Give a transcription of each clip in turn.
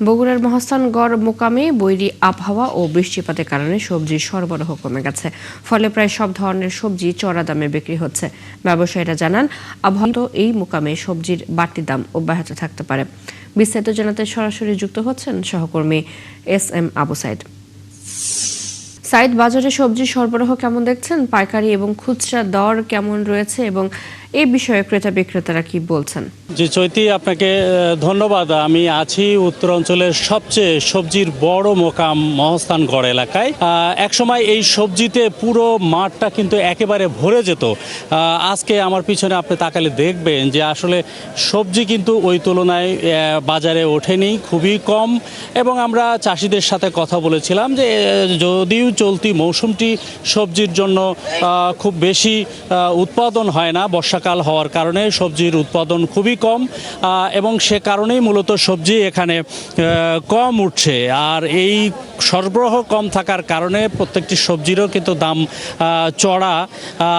বগুড়ার মহাস্থানগড় মোকামে বৈরী আবহাওয়া ও বৃষ্টিপাতের কারণে সবজির সরবরাহ কমে গেছে। ফলে প্রায় সব ধরনের সবজি চড়া দামে বিক্রি হচ্ছে। ব্যবসায়ীরা জানান, আবহাওয়া এই মোকামে সবজির বাড়তি দাম অব্যাহত থাকতে পারে। বিস্তারিত জানাতে সরাসরি যুক্ত হচ্ছেন সহকর্মী SM আবু সাইদ। সাইদ, বাজারে সবজি সরবরাহ কেমন দেখছেন? পাইকারি এবং খুচরা দর কেমন রয়েছে এবং এই বিষয়ে ক্রেতা বিক্রেতারা কি বলছেন? জি চৈতি, আপনাকে ধন্যবাদ। আমি আছি উত্তর অঞ্চলের সবচেয়ে সবজির বড় মোকাম মহাস্থানগড় এলাকায়। একসময় এই সবজিতে পুরো মাঠটা কিন্তু একেবারে ভরে যেত। আজকে আমার পিছনে আপনি তাকালে দেখবেন যে আসলে সবজি কিন্তু ওই তুলনায় বাজারে ওঠেনি, খুবই কম। এবং আমরা চাষিদের সাথে কথা বলেছিলাম যে যদিও চলতি মৌসুমটি সবজির জন্য খুব বেশি উৎপাদন হয় না, বর্ষাকাল হওয়ার কারণে সবজির উৎপাদন খুবই কম, এবং সে কারণেই মূলত সবজি এখানে কম উঠছে। আর এই সরবরাহ কম থাকার কারণে প্রত্যেকটি সবজিরও কিন্তু দাম চড়া।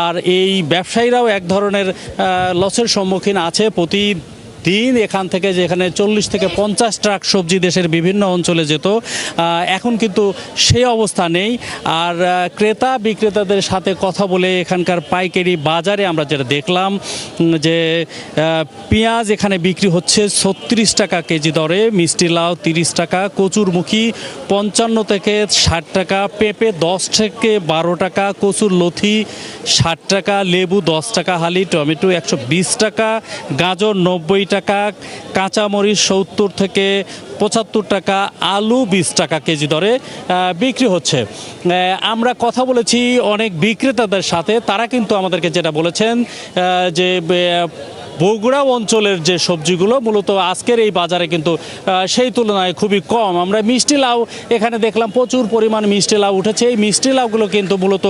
আর এই ব্যবসায়ীরাও এক ধরনের লসের সম্মুখীন আছে। দিন এখান থেকে যেখানে 40 থেকে 50 ট্রাক সবজি দেশের বিভিন্ন অঞ্চলে যেত, এখন কিন্তু সেই অবস্থা নেই। আর ক্রেতা বিক্রেতাদের সাথে কথা বলে এখানকার পাইকারি বাজারে আমরা যেটা দেখলাম যে পেঁয়াজ এখানে বিক্রি হচ্ছে 36 টাকা কেজি দরে, মিষ্টি লাউ 30 টাকা, কচুরমুখী 55 থেকে 60 টাকা, পেঁপে 10 থেকে 12 টাকা, কচুর লথি 60 টাকা, লেবু 10 টাকা হালি, টমেটো 120 টাকা, গাজর 90 টাকা, কাঁচামরিচ 70 থেকে 75 টাকা, আলু 20 টাকা কেজি দরে বিক্রি হচ্ছে। আমরা কথা বলেছি অনেক বিক্রেতাদের সাথে, তারা কিন্তু আমাদেরকে যেটা বলেছেন যে বগুড়া অঞ্চলের যে সবজিগুলো মূলত আজকের এই বাজারে কিন্তু সেই তুলনায় খুবই কম। আমরা মিষ্টি লাউ এখানে দেখলাম, প্রচুর পরিমাণ মিষ্টি লাউ উঠেছে। এই মিষ্টি লাউগুলো কিন্তু মূলত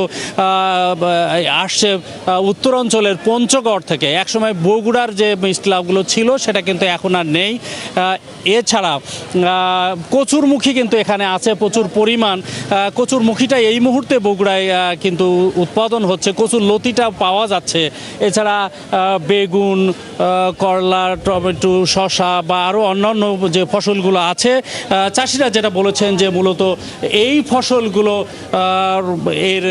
আসছে উত্তর অঞ্চলের পঞ্চগড় থেকে। একসময় বগুড়ার যে মিষ্টি লাউগুলো ছিল সেটা কিন্তু এখন আর নেই। এছাড়া কচুরমুখী কিন্তু এখানে আছে প্রচুর পরিমাণ। কচুরমুখীটা এই মুহূর্তে বগুড়ায় কিন্তু উৎপাদন হচ্ছে, কচুর লতিটা পাওয়া যাচ্ছে। এছাড়া বেগুন, করলা, টমেটো, শসা বা আরও অন্যান্য যে ফসলগুলো আছে, চাষিরা যেটা বলেছেন যে মূলত এই ফসলগুলো এর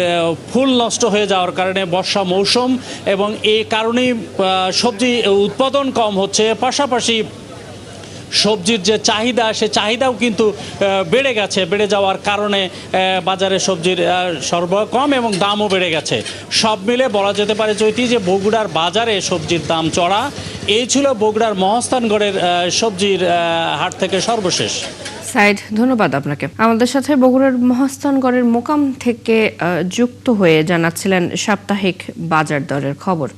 ফুল নষ্ট হয়ে যাওয়ার কারণে বর্ষা মৌসুম, এবং এই কারণেই সবজি উৎপাদন কম হচ্ছে। পাশাপাশি সবজির যে চাহিদা, সে চাহিদাও কিন্তু বেড়ে গেছে। বেড়ে যাওয়ার কারণে বাজারে সবজির সরবরাহ কম এবং দামও বেড়ে গেছে। সব মিলে বলা যেতে পারে চৈতি যে বগুড়ার বাজারে সবজির দাম চড়া। এই ছিল বগুড়ার মহাস্থানগড়ের সবজির হাট থেকে সর্বশেষ। সাইদ, ধন্যবাদ আপনাকে। আমাদের সাথে বগুড়ার মহাস্থানগড়ের মোকাম থেকে যুক্ত হয়ে জানাচ্ছিলেন সাপ্তাহিক বাজার দরের খবর।